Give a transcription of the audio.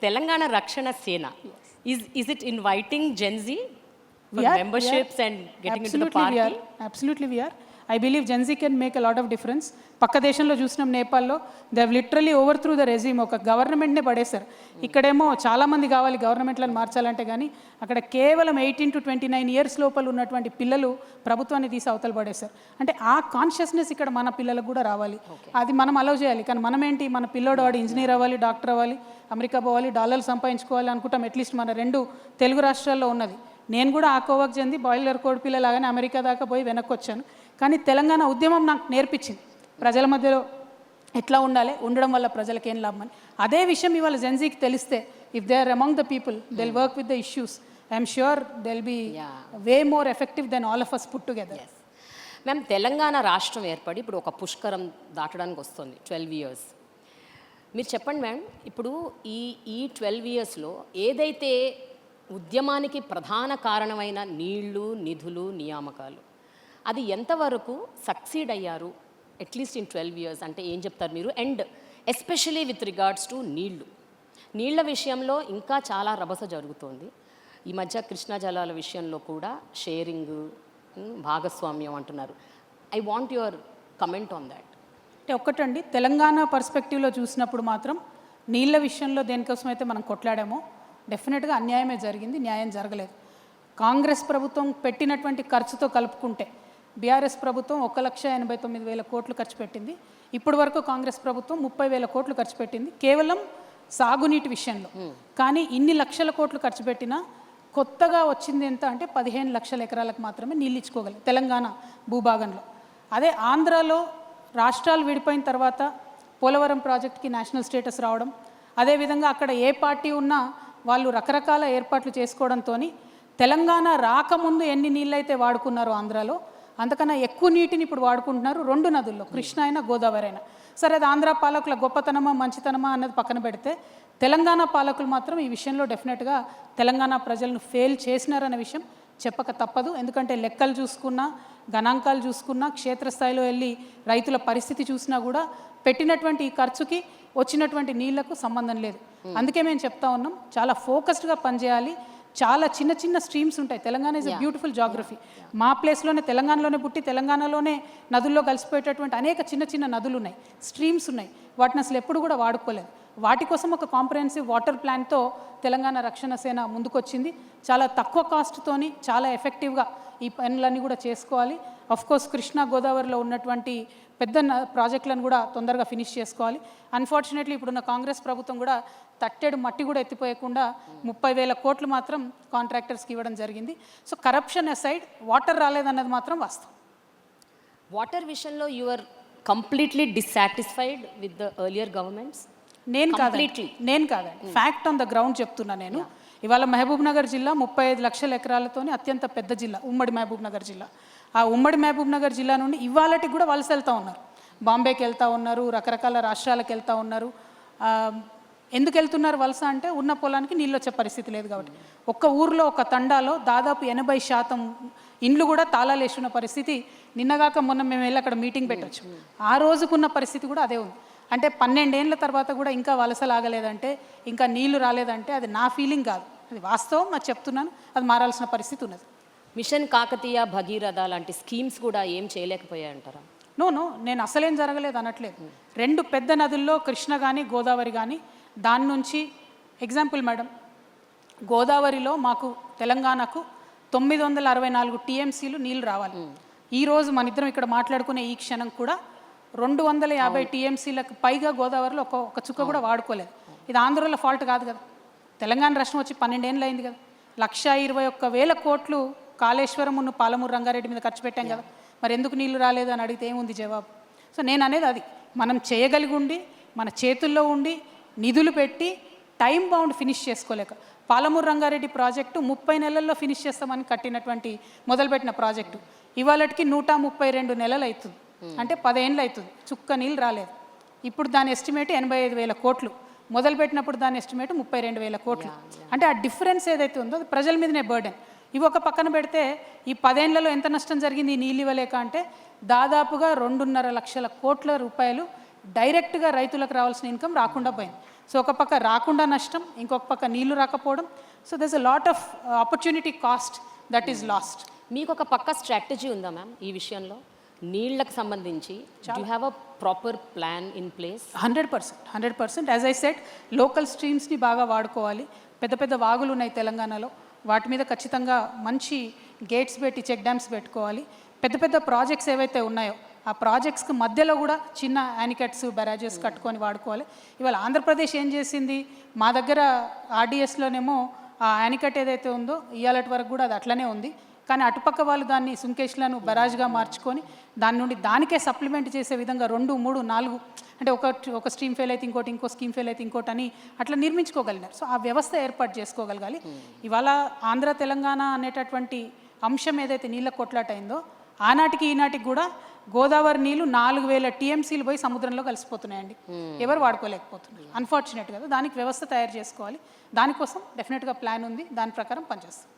తెలంగాణ రక్షణ సేన is it inviting Gen Z for memberships and getting into the party? Absolutely we are. I believe Gen Z can make a lot of difference. పక్క దేశంలో చూసినాం నేపాల్లో, they have literally over through the resume, ఒక గవర్నమెంట్నే పడేశారు. ఇక్కడేమో చాలామంది కావాలి గవర్నమెంట్లను మార్చాలంటే, కానీ అక్కడ కేవలం 18 to 29 years లోపల ఉన్నటువంటి పిల్లలు ప్రభుత్వాన్ని తీసి అవతల పడేశారు. అంటే ఆ కాన్షియస్నెస్ ఇక్కడ మన పిల్లలకు కూడా రావాలి, అది మనం అలౌ చేయాలి. కానీ మనం ఏంటి, మన పిల్లోడు వాడు ఇంజనీర్ అవ్వాలి, డాక్టర్ అవ్వాలి, అమెరికా పోవాలి, డాలర్లు సంపాదించుకోవాలి అనుకుంటాం. అట్లీస్ట్ మన 2 తెలుగు రాష్ట్రాల్లో ఉన్నది. నేను కూడా ఆ కోవకు చెంది బాయిలర్ కోడి పిల్లలాగానే అమెరికా దాకా పోయి వెనక్కి వచ్చాను. కానీ తెలంగాణ ఉద్యమం నాకు నేర్పించింది ప్రజల మధ్యలో ఎట్లా ఉండాలి, ఉండడం వల్ల ప్రజలకు ఏం లాభం అని. అదే విషయం ఇవాళ జెన్జీకి తెలిస్తే, if they are among the people, they will work with the issues, I'm sure they will be way more effective then all of us put together. Ma'am, Telangana రాష్ట్రం ఏర్పడి ఇప్పుడు ఒక పుష్కరం దాటడానికి వస్తుంది, 12 years. మీరు చెప్పండి మ్యామ్, ఇప్పుడు ఈ 12 yearsలో ఏదైతే ఉద్యమానికి ప్రధాన కారణమైన నీళ్లు, నిధులు, నియామకాలు, అది ఎంతవరకు సక్సీడ్ అయ్యారు అట్లీస్ట్ ఇన్ 12 years అంటే ఏం చెప్తారు మీరు? And especially with regards to నీళ్ల విషయంలో ఇంకా చాలా రభస జరుగుతోంది. ఈ మధ్య కృష్ణా జలాల విషయంలో కూడా షేరింగ్, భాగస్వామ్యం అంటున్నారు. I want your comment on that. అంటే ఒక్కటండి, తెలంగాణ పర్స్పెక్టివ్లో చూసినప్పుడు మాత్రం నీళ్ళ విషయంలో దేనికోసం అయితే మనం కొట్లాడామో డెఫినెట్గా అన్యాయమే జరిగింది, న్యాయం జరగలేదు. కాంగ్రెస్ ప్రభుత్వం పెట్టినటువంటి ఖర్చుతో కలుపుకుంటే బీఆర్ఎస్ ప్రభుత్వం 1,89,000 కోట్లు ఖర్చు పెట్టింది. ఇప్పటి వరకు కాంగ్రెస్ ప్రభుత్వం 30,000 కోట్లు ఖర్చు పెట్టింది కేవలం సాగునీటి విషయంలో. కానీ ఇన్ని లక్షల కోట్లు ఖర్చు పెట్టినా కొత్తగా వచ్చింది ఎంత అంటే 15 లక్షల ఎకరాలకు మాత్రమే నీళ్ళు ఇచ్చుకోగలరు తెలంగాణ భూభాగంలో. అదే ఆంధ్రాలో రాష్ట్రాలు విడిపోయిన తర్వాత పోలవరం ప్రాజెక్ట్కి నేషనల్ స్టేటస్ రావడం, అదేవిధంగా అక్కడ ఏ పార్టీ ఉన్నా వాళ్ళు రకరకాల ఏర్పాట్లు చేసుకోవడంతో తెలంగాణ రాకముందు ఎన్ని నీళ్ళైతే వాడుకున్నారో ఆంధ్రాలో అంతకన్నా ఎక్కువ నీటిని ఇప్పుడు వాడుకుంటున్నారు 2 నదుల్లో, కృష్ణ అయినా గోదావరి అయినా. సరే, అది ఆంధ్ర పాలకుల గొప్పతనమా మంచితనమా అన్నది పక్కన పెడితే, తెలంగాణ పాలకులు మాత్రం ఈ విషయంలో డెఫినెట్గా తెలంగాణ ప్రజలను ఫెయిల్ చేసినారనే విషయం చెప్పక తప్పదు. ఎందుకంటే లెక్కలు చూసుకున్నా, గణాంకాలు చూసుకున్నా, క్షేత్రస్థాయిలో వెళ్ళి రైతుల పరిస్థితి చూసినా కూడా పెట్టినటువంటి ఈ ఖర్చుకి వచ్చినటువంటి నీళ్లకు సంబంధం లేదు. అందుకే మేము చెప్తా ఉన్నాం, చాలా ఫోకస్డ్గా పనిచేయాలి. చాలా చిన్న చిన్న స్ట్రీమ్స్ ఉంటాయి. Telangana is a beautiful geography. మా ప్లేస్లోనే తెలంగాణలోనే పుట్టి తెలంగాణలోనే నదుల్లో కలిసిపోయేటటువంటి అనేక చిన్న చిన్న నదులు ఉన్నాయి, స్ట్రీమ్స్ ఉన్నాయి. వాటిని అసలు ఎప్పుడు కూడా వాడుకోలేదు. వాటి కోసం ఒక కాంప్రహెన్సివ్ వాటర్ ప్లాన్తో తెలంగాణ రక్షణ సేన ముందుకొచ్చింది. చాలా తక్కువ కాస్ట్తోని చాలా ఎఫెక్టివ్గా ఈ పనులన్నీ కూడా చేసుకోవాలి. అఫ్కోర్స్ కృష్ణా గోదావరిలో ఉన్నటువంటి పెద్ద ప్రాజెక్టులను కూడా తొందరగా ఫినిష్ చేసుకోవాలి. అన్ఫార్చునేట్లీ ఇప్పుడున్న కాంగ్రెస్ ప్రభుత్వం కూడా తట్టెడు మట్టి కూడా ఎత్తిపోయకుండా 30,000 కోట్లు మాత్రం కాంట్రాక్టర్స్కి ఇవ్వడం జరిగింది. సో కరప్షన్ అసైడ్, వాటర్ రాలేదన్నది మాత్రం వాస్తవం. వాటర్ విషయంలో you are completely dissatisfied with the earlier governments? నేను కాదండి, ఫ్యాక్ట్ ఆన్ ద గ్రౌండ్ చెప్తున్నా నేను. ఇవాళ మహబూబ్ నగర్ జిల్లా 35 లక్షల ఎకరాలతోని అత్యంత పెద్ద జిల్లా ఉమ్మడి మహబూబ్ నగర్ జిల్లా. ఆ ఉమ్మడి మహబూబ్ నగర్ జిల్లా నుండి ఇవాళకి కూడా వలస వెళ్తూ ఉన్నారు, బాంబేకి వెళ్తూ ఉన్నారు, రకరకాల రాష్ట్రాలకు వెళ్తూ ఉన్నారు. ఎందుకు వెళ్తున్నారు వలస అంటే, ఉన్న పొలానికి నీళ్ళు వచ్చే పరిస్థితి లేదు కాబట్టి. ఒక్క ఊర్లో ఒక తండాలో దాదాపు 80% ఇండ్లు కూడా తాళాలు వేసుకున్న పరిస్థితి. నిన్నగాక మొన్న మేము వెళ్ళి అక్కడ మీటింగ్ పెట్టచ్చు, ఆ రోజుకున్న పరిస్థితి కూడా అదే ఉంది. అంటే 12 ఏళ్ళ తర్వాత కూడా ఇంకా వలసలాగలేదంటే, ఇంకా నీళ్లు రాలేదంటే అది నా ఫీలింగ్ కాదు, అది వాస్తవం. అది చెప్తున్నాను, అది మారాల్సిన పరిస్థితి ఉన్నది. మిషన్ కాకతీయ, భగీరథ లాంటి స్కీమ్స్ కూడా ఏం చేయలేకపోయాయంటారా? నో, నేను అసలేం జరగలేదు అనట్లేదు. 2 పెద్ద నదుల్లో కృష్ణ కానీ గోదావరి కానీ, దాని నుంచి ఎగ్జాంపుల్ మేడం, గోదావరిలో మాకు తెలంగాణకు 964 TMCలు నీళ్ళు రావాలి. ఈరోజు మన ఇద్దరం ఇక్కడ మాట్లాడుకునే ఈ క్షణం కూడా 250 TMCలకు పైగా గోదావరిలో ఒక చుక్క కూడా వాడుకోలేదు. ఇది ఆంధ్రలో ఫాల్ట్ కాదు కదా, తెలంగాణ రాష్ట్రం వచ్చి 12 ఏళ్ళు అయింది కదా. 121,000 కోట్లు కాళేశ్వరం, పాలమూరు రంగారెడ్డి మీద ఖర్చు పెట్టాం కదా. మరి ఎందుకు నీళ్లు రాలేదు అని అడిగితే ఏముంది జవాబు? సో నేను అనేది అది, మనం చేయగలిగి ఉండి మన చేతుల్లో ఉండి నిధులు పెట్టి టైం బౌండ్ ఫినిష్ చేసుకోలేక, పాలమూరు రంగారెడ్డి ప్రాజెక్టు 30 నెలల్లో ఫినిష్ చేస్తామని కట్టినటువంటి మొదలుపెట్టిన ప్రాజెక్టు ఇవాళకి 132 నెలలు అవుతుంది. అంటే 10 ఏళ్ళు అవుతుంది, చుక్క నీళ్ళు రాలేదు. ఇప్పుడు దాని ఎస్టిమేట్ 85,000 కోట్లు, మొదలుపెట్టినప్పుడు దాని ఎస్టిమేట్ 32,000 కోట్లు. అంటే ఆ డిఫరెన్స్ ఏదైతే ఉందో అది ప్రజల మీదనే బర్డెన్. ఇవి ఒక పక్కన పెడితే ఈ 10 ఏళ్లలో ఎంత నష్టం జరిగింది ఈ నీళ్ళు ఇవ్వలేక అంటే, దాదాపుగా 2.5 లక్షల కోట్ల రూపాయలు డైరెక్ట్గా రైతులకు రావాల్సిన ఇన్కమ్ రాకుండా పోయింది. సో ఒక పక్క రాకుండా నష్టం, ఇంకొక పక్క నీళ్లు రాకపోవడం. So దర్స్ a lot of opportunity cost that is lost. మీకు ఒక పక్క స్ట్రాటజీ ఉందా మ్యామ్ ఈ విషయంలో నీళ్ళకు సంబంధించి? You have a proper plan in place? 100%. As I said, local స్ట్రీమ్స్ని బాగా వాడుకోవాలి. పెద్ద పెద్ద వాగులు ఉన్నాయి తెలంగాణలో, వాటి మీద ఖచ్చితంగా మంచి గేట్స్ పెట్టి చెక్ డ్యామ్స్ పెట్టుకోవాలి. పెద్ద పెద్ద ప్రాజెక్ట్స్ ఏవైతే ఉన్నాయో ఆ ప్రాజెక్ట్స్కి మధ్యలో కూడా చిన్న యానికట్స్, బ్యారేజెస్ కట్టుకొని వాడుకోవాలి. ఇవాళ ఆంధ్రప్రదేశ్ ఏం చేసింది, మా దగ్గర ఆర్డీఎస్లోనేమో ఆ యానికట్ ఏదైతే ఉందో ఇవాళటి వరకు కూడా అది అట్లనే ఉంది. కానీ అటుపక్క వాళ్ళు దాన్ని సుంకేష్లను బరాజ్గా మార్చుకొని దాని నుండి దానికే సప్లిమెంట్ చేసే విధంగా 2, 3, 4 అంటే ఒక స్ట్రీమ్ ఫెయిల్ అయితే ఇంకోటి, ఇంకో స్కీమ్ ఫెయిల్ అయితే ఇంకోటి అని అట్లా నిర్మించుకోగలిగినారు. సో ఆ వ్యవస్థ ఏర్పాటు చేసుకోగలగాలి. ఇవాళ ఆంధ్ర తెలంగాణ అనేటటువంటి అంశం ఏదైతే నీళ్ళ కొట్లాట అయిందో ఆనాటికి ఈనాటికి కూడా గోదావరి నీళ్ళు 4000 టీఎంసీలు పోయి సముద్రంలో కలిసిపోతున్నాయండి. ఎవరు వాడుకోలేకపోతున్నారు అన్ఫార్చునేట్ కదా. దానికి వ్యవస్థ తయారు చేసుకోవాలి. దానికోసం డెఫినెట్గా ప్లాన్ ఉంది, దాని ప్రకారం పనిచేస్తాం.